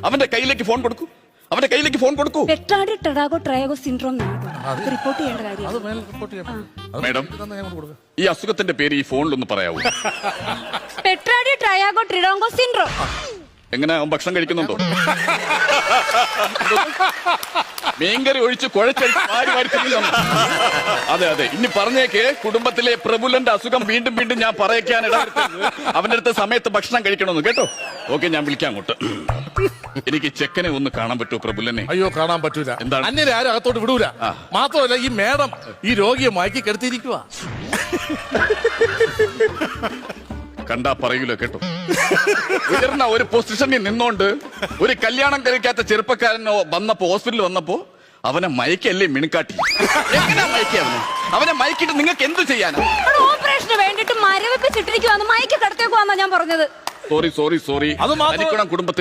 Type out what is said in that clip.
അവന്റെ കയ്യിലേക്ക് ഫോൺ കൊടുക്കൂ. അവന്റെ കയ്യിലേക്ക് ഫോൺ കൊടുക്കൂ. പെട്രാഡി ടെറാഗോ ട്രയാഗോ സിൻഡ്രോം റിപ്പോർട്ട് ചെയ്യേണ്ട കാര്യം. മാഡം, ഈ അസുഖത്തിന്റെ പേര് ഈ ഫോണിലൊന്ന് പറയാവൂ. പെട്രാഡി ട്രയാഗോ ട്രിഡോങ്കോ സിൻഡ്രോം. എങ്ങനെ അവൻ ഭക്ഷണം കഴിക്കുന്നുണ്ടോ? മീൻകറി ഒഴിച്ച് കുഴച്ചടിച്ച് വാരി വാരി തിന്നുന്നു. അതെ അതെ, ഇനി പറഞ്ഞേക്ക് കുടുംബത്തിലെ പ്രബുലന്റെ അസുഖം വീണ്ടും വീണ്ടും ഞാൻ പറയിക്കാൻ ഇടവരുത്തരുത്. അവന്റെ അടുത്ത സമയത്ത് ഭക്ഷണം കഴിക്കണമെന്ന് കേട്ടോ. ഓക്കെ, ഞാൻ വിളിക്കാം അങ്ങോട്ട്. എനിക്ക് ചെക്കനെ ഒന്ന് കാണാൻ പറ്റുമോ പ്രബുലനെ? അയ്യോ, കാണാൻ പറ്റൂല. എന്താണ്? അന്യരെ ആരും അകത്തോട്ട് വിടൂല. മാത്രമല്ല, ഈ മേഡം ഈ രോഗിയെ മയക്കി കിടത്തിയിരിക്കുക. കണ്ടാ പറയൂലോ കേട്ടോ. ഉയർന്ന ഒരു പൊസിഷനിൽ നിന്നോണ്ട് ഒരു കല്യാണം കഴിക്കാത്ത ചെറുപ്പക്കാരനോ വന്നപ്പോ ഹോസ്പിറ്റലിൽ വന്നപ്പോ അവനെ മയക്കല്ലേ മിണുക്കാട്ടി. എങ്ങനെയാ മയക്കി അവനെ മയക്കിട്ട് നിങ്ങൾക്ക് എന്ത് ചെയ്യാനാ? ഓപ്പറേഷന് വേണ്ടിട്ട് മരവിപ്പിച്ചിട്ടിരിക്കുവാന്ന് മയക്കി കിടത്തേക്കുവാന്നാ ഞാൻ പറഞ്ഞത്. സോറി അത് മാത്രം കുടുംബത്തിൽ